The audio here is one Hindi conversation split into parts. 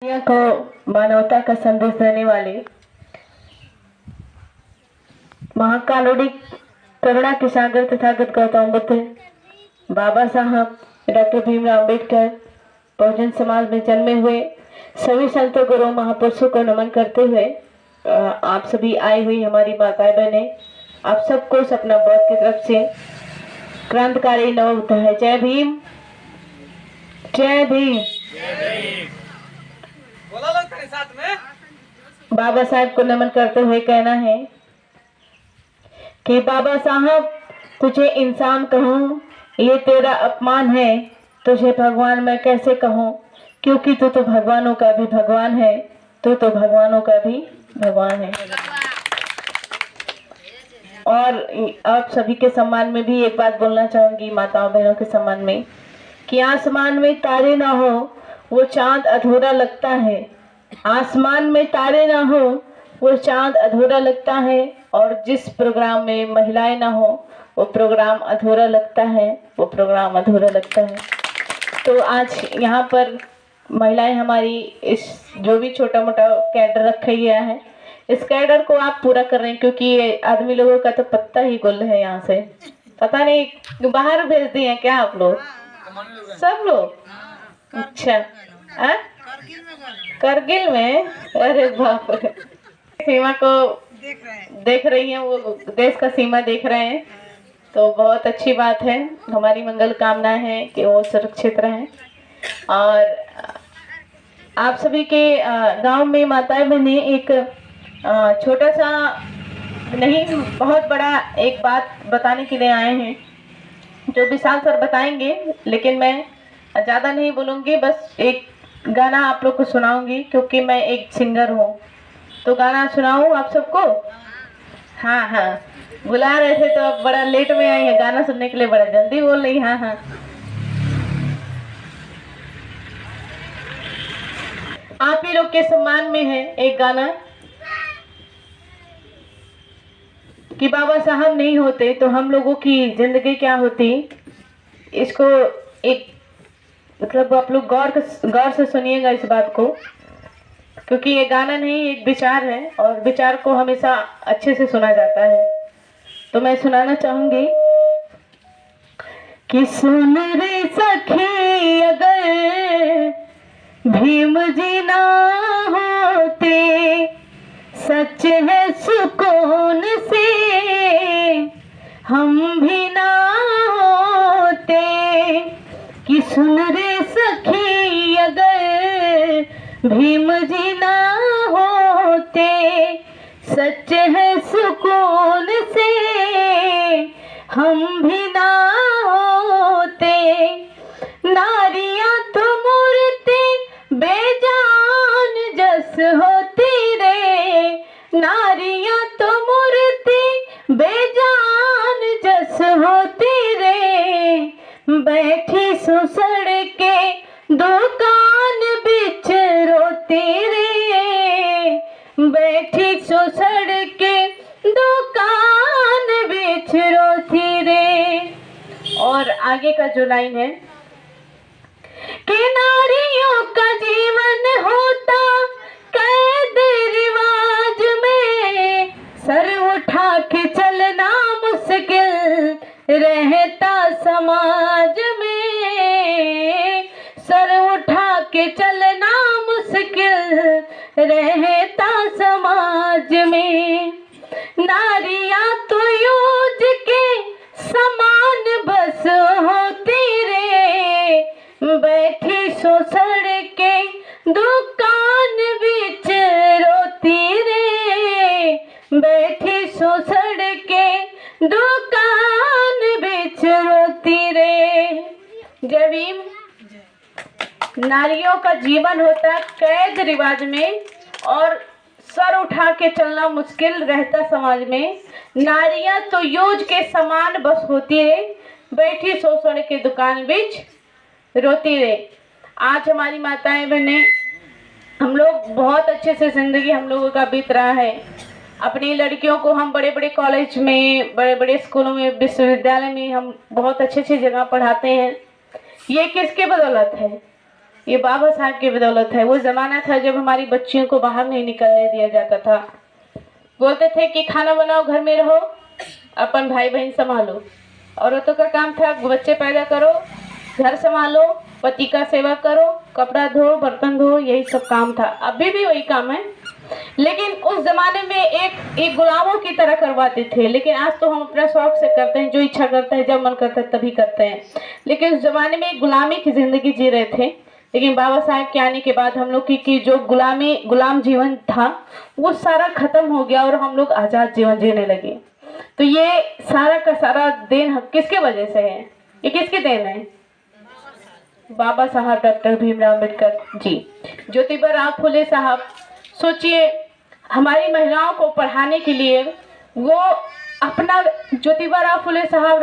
दुनिया को मानवता का संदेश देने वाले महाकारुणिक करुणा के सागर तथागत गौतम बुद्ध बाबा साहब डॉक्टर भीमराव अम्बेडकर बहुजन समाज में जन्मे हुए सभी संतों गुरु महापुरुषों को नमन करते हुए आप सभी आई हुई हमारी माताएं बहनें, आप सबको सपना बौद्ध की तरफ से क्रांतिकारी नव है। जय भीम, जय भीम। साथ में बाबा साहब को नमन करते हुए कहना है कि बाबा साहब, तुझे इंसान कहूँ ये तेरा अपमान है, तुझे भगवान मैं कैसे कहूँ, क्योंकि तू तो भगवानों का भी भगवान है, तू तो भगवानों का भी भगवान है। और आप सभी के सम्मान में भी एक बात बोलना चाहूंगी, माताओं बहनों के सम्मान में, कि आसमान में तारे ना हो वो चांद अधूरा लगता है। आसमान में तारे ना हो वो चांद अधूरा लगता है, और जिस प्रोग्राम में महिलाएं ना हो वो प्रोग्राम अधूरा लगता है, वो प्रोग्राम अधूरा लगता है। तो आज यहाँ पर महिलाएं हमारी इस जो भी छोटा मोटा कैडर रखा गया है, इस कैडर को आप पूरा कर रहे हैं, क्योंकि ये आदमी लोगों का तो पत्ता ही गुल है। यहाँ से पता नहीं बाहर भेज दिए हैं क्या आप लोग, सब लोग? अच्छा, करगिल में? अरे बाप रे, सीमा को देख रही हैं, वो देश का सीमा देख रहे हैं, तो बहुत अच्छी बात है। हमारी मंगल कामना है कि वो सुरक्षित रहें। और आप सभी के गांव में माताएं बहनें एक छोटा सा नहीं बहुत बड़ा एक बात बताने के लिए आए हैं, जो विशाल सर बताएंगे, लेकिन मैं ज़्यादा नहीं बोलूँगी, बस एक गाना आप लोग को सुनाऊंगी, क्योंकि मैं एक सिंगर हूँ। तो गाना सुनाऊँ आप सबको? हाँ हाँ, बुला रहे थे तो अब बड़ा लेट में आई है, गाना सुनने के लिए बड़ा जल्दी बोल रही। हाँ हाँ, आप ही लोग के सम्मान में है एक गाना कि बाबा साहब नहीं होते तो हम लोगों की जिंदगी क्या होती। इसको एक मतलब आप लोग गौर से सुनिएगा इस बात को, क्योंकि ये गाना नहीं एक विचार है, और विचार को हमेशा अच्छे से सुना जाता है। तो मैं सुनाना चाहूंगी कि सुन रे सखी, अगर भीम जी ना होते, सच है सुकून से हम भी ना होते। कि सुन रे सखी, अगर भीम जी ना होते, सच है सुकून से हम भी ना होते। नारियां तो मूर्ति बेजान जस होती रे, नारियां तो मूर्ति बेजान जस होती रे, बैठी सुसड़ के दुकान बिच रोती रे, बैठी सुसड़ के दुकान बिच रोती रे। और आगे का जो लाइन है कि नारियों का जीवन होता कैद रिवाज में, सर उठा के चलना मुश्किल रहता समाज में, सर उठा के चलना मुश्किल रहता समाज में। नारियां तो यूज के समान बस होती रे, बैठी सोसड़ के दुकान बिच रोती रे, बैठी सोसड़ के दुकान बिच रोती रे। जय भीम। नारियों का जीवन होता कैद रिवाज में, और सर उठा के चलना मुश्किल रहता समाज में। नारियां तो यूज के समान बस होती रे, बैठी शोषण के दुकान बीच रोती रे। आज हमारी माताएं बहनें, हम लोग बहुत अच्छे से जिंदगी हम लोगों का बीत रहा है। अपनी लड़कियों को हम बड़े बड़े कॉलेज में, बड़े बड़े स्कूलों में, विश्वविद्यालय में हम बहुत अच्छी अच्छी जगह पढ़ाते हैं। ये किसके बदौलत है? ये बाबा साहब की बदौलत है। वो ज़माना था जब हमारी बच्चियों को बाहर नहीं निकलने दिया जाता था। बोलते थे कि खाना बनाओ, घर में रहो, अपन भाई बहन संभालो। औरतों का काम था बच्चे पैदा करो, घर संभालो, पति का सेवा करो, कपड़ा धो, बर्तन धो, यही सब काम था। अभी भी वही काम है, लेकिन उस जमाने में एक गुलामों की तरह करवाते थे। लेकिन आज तो हम अपना शौक से करते हैं, जो इच्छा करता है, जब मन करता है तभी करते हैं। लेकिन उस जमाने में गुलामी की जिंदगी जी रहे थे। लेकिन बाबा साहब के आने के बाद हम लोग की जो गुलाम जीवन था वो सारा खत्म हो गया और हम लोग आजाद जीवन जीने लगे। तो ये सारा का सारा देन किसके वजह से है? ये किसके देन है? बाबा साहब डॉक्टर भीमराव अम्बेडकर जी, ज्योतिबा राव फुले साहब। सोचिए, हमारी महिलाओं को पढ़ाने के लिए वो अपना, ज्योतिबा राव फुले साहब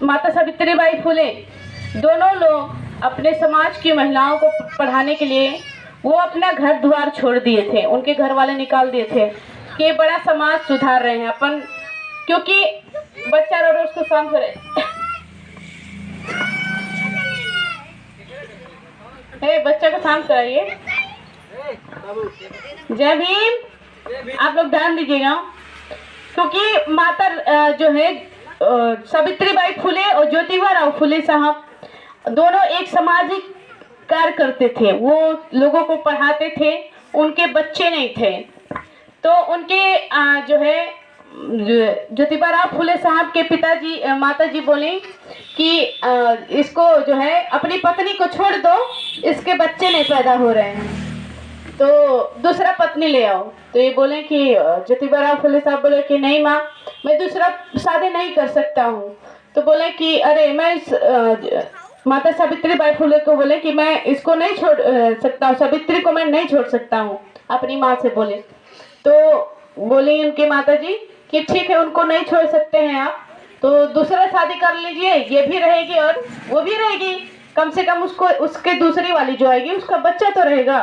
माता सावित्रीबाई फुले, दोनों लोग अपने समाज की महिलाओं को पढ़ाने के लिए वो अपना घर द्वार छोड़ दिए थे। उनके घर वाले निकाल दिए थे कि बड़ा समाज सुधार रहे हैं अपन, क्योंकि बच्चा रो उसको शांत करे। बच्चा को शांत कराइए। जय भीम। आप लोग ध्यान दीजिएगा, क्योंकि माता जो है सावित्रीबाई फुले और ज्योतिबा राव फुले साहब दोनों एक सामाजिक कार्य करते थे। वो लोगों को पढ़ाते थे, उनके बच्चे नहीं थे। तो उनके जो है ज्योतिबा राव फुले साहब के पिताजी माता जी बोले कि इसको जो है अपनी पत्नी को छोड़ दो, इसके बच्चे नहीं पैदा हो रहे हैं, तो दूसरा पत्नी ले आओ। तो ये बोले कि ज्योतिबा राव फुले साहब बोले कि नहीं माँ, मैं दूसरा शादी नहीं कर सकता हूँ। तो बोले कि अरे मैं माता सावित्रीबाई फुले को बोले कि मैं इसको नहीं छोड़ सकता हूँ, सावित्री को मैं नहीं छोड़ सकता हूँ, अपनी माँ से बोले। तो बोली उनकी माता जी कि ठीक है, उनको नहीं छोड़ सकते हैं आप, तो दूसरा शादी कर लीजिए, ये भी रहेगी और वो भी रहेगी, कम से कम उसको उसके दूसरी वाली जो आएगी उसका बच्चा तो रहेगा।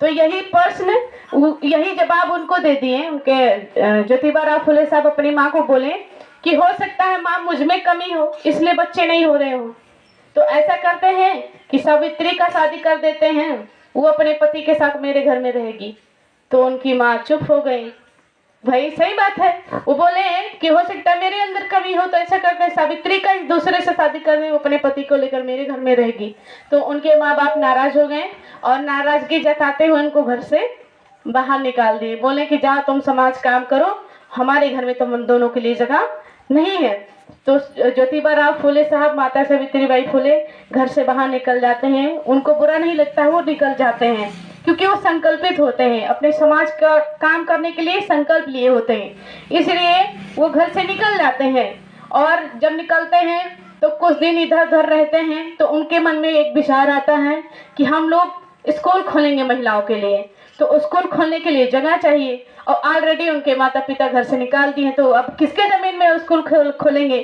तो यही प्रश्न, यही जवाब उनको दे दिए। उनके ज्योतिबा राव फुले साहब अपनी माँ को बोले कि हो सकता है माँ मुझ में कमी हो, इसलिए बच्चे नहीं हो रहे हो। तो ऐसा करते हैं कि सावित्री का शादी कर देते हैं, वो अपने पति के साथ मेरे घर में रहेगी। तो उनकी माँ चुप हो गई। भाई सही बात है, वो बोले कि हो सकता है मेरे अंदर कमी हो, तो ऐसा करते हैं सावित्री का एक दूसरे से शादी कर दे, वो अपने पति को लेकर मेरे घर में रहेगी। तो उनके माँ बाप नाराज हो गए और नाराजगी जताते हुए उनको घर से बाहर निकाल दिए। बोले कि जाओ तुम समाज काम करो, हमारे घर में तुम दोनों के लिए जगह नहीं है। तो ज्योतिबा राव फुले साहब माता सावित्रीबाई फुले घर से बाहर निकल जाते हैं। उनको बुरा नहीं लगता, वो निकल जाते हैं, क्योंकि वो संकल्पित होते हैं, अपने समाज का काम करने के लिए संकल्प लिए होते हैं, इसलिए वो घर से निकल जाते हैं। और जब निकलते हैं तो कुछ दिन इधर उधर रहते हैं, तो उनके मन में एक विचार आता है कि हम लोग स्कूल खोलेंगे महिलाओं के लिए, तो स्कूल खोलने के लिए जगह चाहिए। और ऑलरेडी उनके माता पिता घर से निकाल दिए, तो अब किसके ज़मीन में स्कूल खोलेंगे?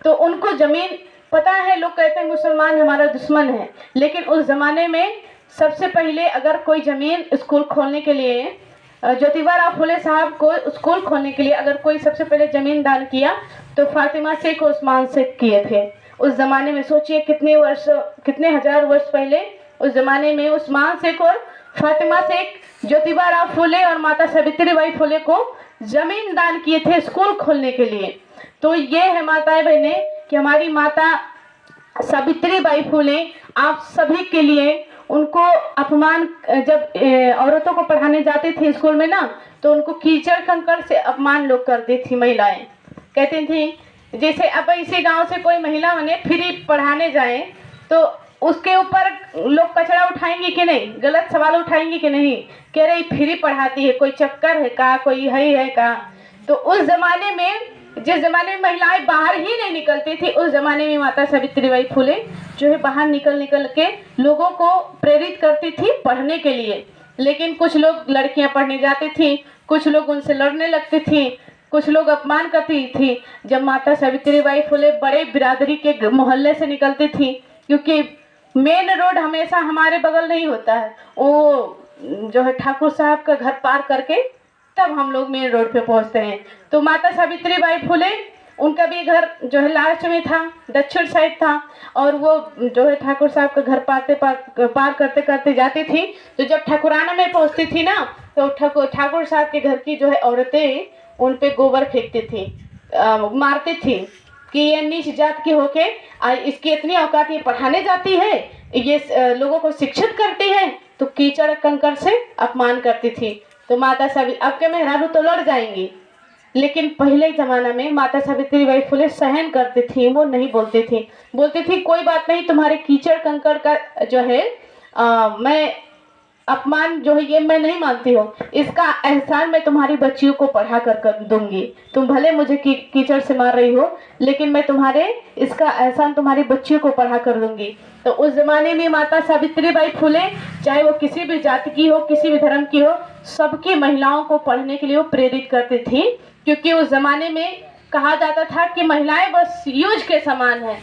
तो उनको ज़मीन पता है, लोग कहते हैं मुसलमान हमारा दुश्मन है, लेकिन उस ज़माने में सबसे पहले अगर कोई ज़मीन स्कूल खोलने के लिए, ज्योतिबा राव फुले साहब को स्कूल खोलने के लिए अगर कोई सबसे पहले ज़मीन दान किया तो फातिमा शेख उस्मान शेख किए थे। उस ज़माने में सोचिए कितने हजार वर्ष पहले उस ज़माने में उस्मान शेख और फातिमा शेख ज्योतिबा राव फुले और माता सावित्रीबाई फुले को ज़मीन दान किए थे स्कूल खोलने के लिए। तो ये है माताएं बहनें कि हमारी माता सावित्रीबाई फुले आप सभी के लिए, उनको अपमान, जब औरतों को पढ़ाने जाती थी स्कूल में ना, तो उनको कीचड़ कंकड़ से अपमान लोग करती थी। महिलाएं कहती थी जैसे अब इसी गांव से कोई महिला बने फ्री पढ़ाने जाए तो उसके ऊपर लोग कचरा उठाएंगे कि नहीं, गलत सवाल उठाएंगे कि नहीं, कह रही फ्री पढ़ाती है, कोई चक्कर है का, कोई है का। तो उस जमाने में, जिस जमाने में महिलाएं बाहर ही नहीं निकलती थी, उस जमाने में माता सावित्रीबाई फुले जो है बाहर निकल के लोगों को प्रेरित करती थी पढ़ने के लिए। लेकिन कुछ लोग, लड़कियां पढ़ने जाती थी, कुछ लोग उनसे लड़ने लगती थी, कुछ लोग अपमान करती थी। जब माता सावित्रीबाई फुले बड़े बिरादरी के मोहल्ले से निकलती थी, क्योंकि मेन रोड हमेशा हमारे बगल नहीं होता है, वो जो है ठाकुर साहब का घर पार करके तब हम लोग मेन रोड पे पहुंचते हैं। तो माता सावित्रीबाई फुले उनका भी घर जो है लास्ट में था, दक्षिण साइड था, और वो जो है ठाकुर साहब का घर पार करते करते जाती थी। तो जब ठाकुराना में पहुंचती थी ना, तो ठाकुर साहब के घर की जो है औरतें उन पे गोबर फेंकती थी, मारती थी कि ये नीच जात की होके इसकी इतनी औकात, ये पढ़ाने जाती है, ये लोगों को शिक्षित करती है। तो कीचड़ कंकड़ से अपमान करती थी। तो माता सावित्री, अब के मेहरारू तो लड़ जाएंगी, लेकिन पहले जमाना में माता सावित्री बाई फुले सहन करती थी, वो नहीं बोलती थी। बोलती थी कोई बात नहीं, तुम्हारे कीचड़ कंकड़ का जो है मैं अपमान जो है ये मैं नहीं मानती हूँ, इसका एहसान मैं तुम्हारी बच्चियों को पढ़ा कर दूंगी। तुम भले मुझे कीचड़ से मार रही हो, लेकिन मैं तुम्हारे इसका एहसान तुम्हारी बच्चियों को पढ़ा कर दूंगी। तो उस जमाने में माता सावित्री बाई फुले, चाहे वो किसी भी जाति की हो, किसी भी धर्म की हो, सबकी महिलाओं को पढ़ने के लिए वो प्रेरित करती थी। क्योंकि उस जमाने में कहा जाता था कि महिलाएं बस यूज के समान हैं,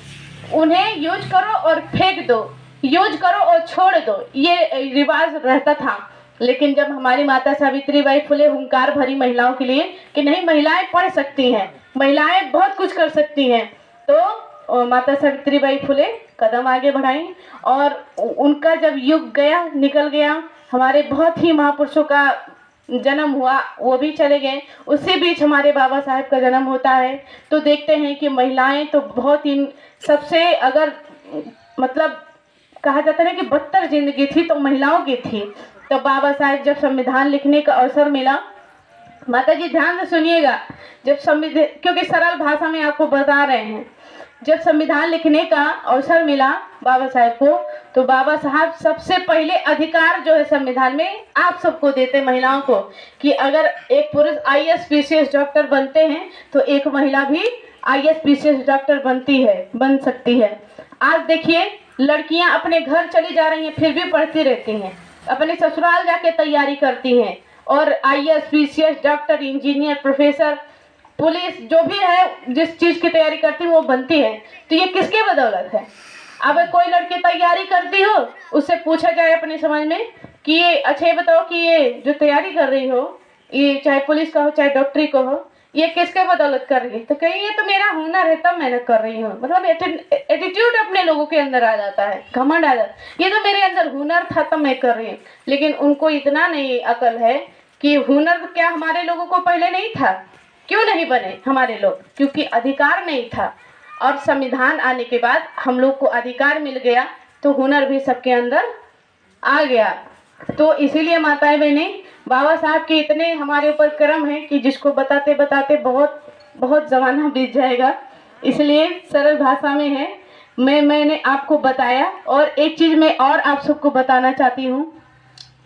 उन्हें यूज करो और फेंक दो, यूज करो और छोड़ दो, ये रिवाज रहता था। लेकिन जब हमारी माता सावित्री बाई फुले हुंकार भरी महिलाओं के लिए कि नहीं, महिलाएं पढ़ सकती हैं, महिलाएं बहुत कुछ कर सकती हैं, तो माता सावित्री बाई फुले कदम आगे बढ़ाई। और उनका जब युग गया, निकल गया, हमारे बहुत ही महापुरुषों का जन्म हुआ, वो भी चले गए, उसी बीच हमारे बाबा साहेब का जन्म होता है। तो देखते हैं कि महिलाएं तो बहुत ही सबसे, अगर मतलब कहा जाता है कि बदतर जिंदगी थी तो महिलाओं की थी। तो बाबा साहेब जब संविधान लिखने का अवसर मिला, माता जी ध्यान से सुनिएगा, जब संविधान, क्योंकि सरल भाषा में आपको बता रहे हैं, जब संविधान लिखने का अवसर मिला बाबा साहेब को, तो बाबा साहब सबसे पहले अधिकार जो है संविधान में आप सबको देते, महिलाओं को, कि अगर एक पुरुष IAS PCS डॉक्टर बनते हैं तो एक महिला भी IAS PCS डॉक्टर बन सकती है। आज देखिए लड़कियां अपने घर चली जा रही हैं, फिर भी पढ़ती रहती हैं, अपने ससुराल जाके तैयारी करती हैं, और IAS PCS doctor, engineer, professor, police, जो भी है जिस चीज की तैयारी करती है वो बनती है। तो ये किसके बदौलत है? अब कोई लड़की तैयारी करती हो, उससे पूछा जाए अपने समाज में कि ये अच्छा, ये बताओ कि ये जो तैयारी कर रही हो, ये चाहे पुलिस का हो चाहे डॉक्टरी का हो, ये किसके बदौलत कर रही है? तो कहीं ये तो मेरा हुनर है तब मैं कर रही हूँ, मतलब एटीट्यूड अपने लोगों के अंदर आ जाता है, घमंड आ जाता है, ये तो मेरे अंदर हुनर था तब मैं कर रही हूँ। लेकिन उनको इतना नहीं अकल है कि हुनर क्या हमारे लोगों को पहले नहीं था? क्यों नहीं बने हमारे लोग? क्योंकि अधिकार नहीं था, और संविधान आने के बाद हम लोग को अधिकार मिल गया, तो हुनर भी सबके अंदर आ गया। तो इसीलिए माताएं बहनें, बाबा साहब के इतने हमारे ऊपर कर्म है कि जिसको बताते बताते बहुत बहुत ज़माना बीत जाएगा, इसलिए सरल भाषा में है, मैंने आपको बताया। और एक चीज़ मैं और आप सबको बताना चाहती हूँ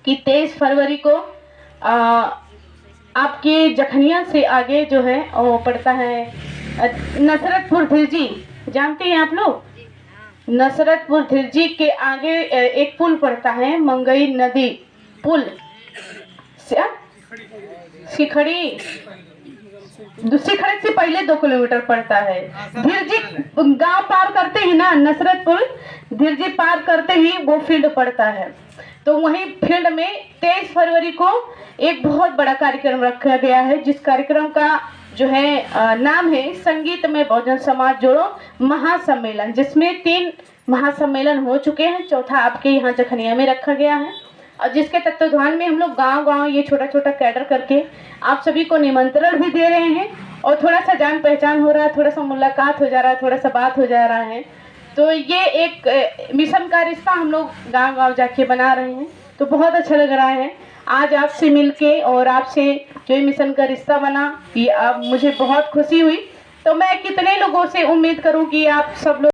कि 23 फरवरी को आपके जखनिया से आगे जो है वो पड़ता है नसरतपुर धिरजी, जानते हैं आप लोग? नसरतपुर धिरजी के आगे एक पुल पड़ता है, मंगई नदी पुल, शिखड़ी से पहले 2 किलोमीटर पड़ता है। धिरजी गांव पार करते ही ना, नसरतपुर धिरजी पार करते ही वो फील्ड पड़ता है। तो वहीं फील्ड में 23 फरवरी को एक बहुत बड़ा कार्यक्रम रखा गया है, जिस कार्यक्रम का जो है नाम है संगीत में बहुजन समाज जोड़ो महासम्मेलन, जिसमें 3 महासम्मेलन हो चुके हैं, चौथा आपके यहाँ जखनिया में रखा गया है। और जिसके तत्वाधान में हम लोग गांव-गांव ये छोटा छोटा कैडर करके आप सभी को निमंत्रण भी दे रहे हैं, और थोड़ा सा जान पहचान हो रहा है, थोड़ा सा मुलाकात हो जा रहा है, थोड़ा सा बात हो जा रहा है। तो ये एक मिशन का रिश्ता हम लोग गांव-गांव जाके बना रहे हैं, तो बहुत अच्छा लग रहा है आज आपसे मिलके, और आपसे जो मिशन का रिश्ता बना, ये अब मुझे बहुत खुशी हुई। तो मैं कितने लोगों से उम्मीद करूं कि आप सब लोग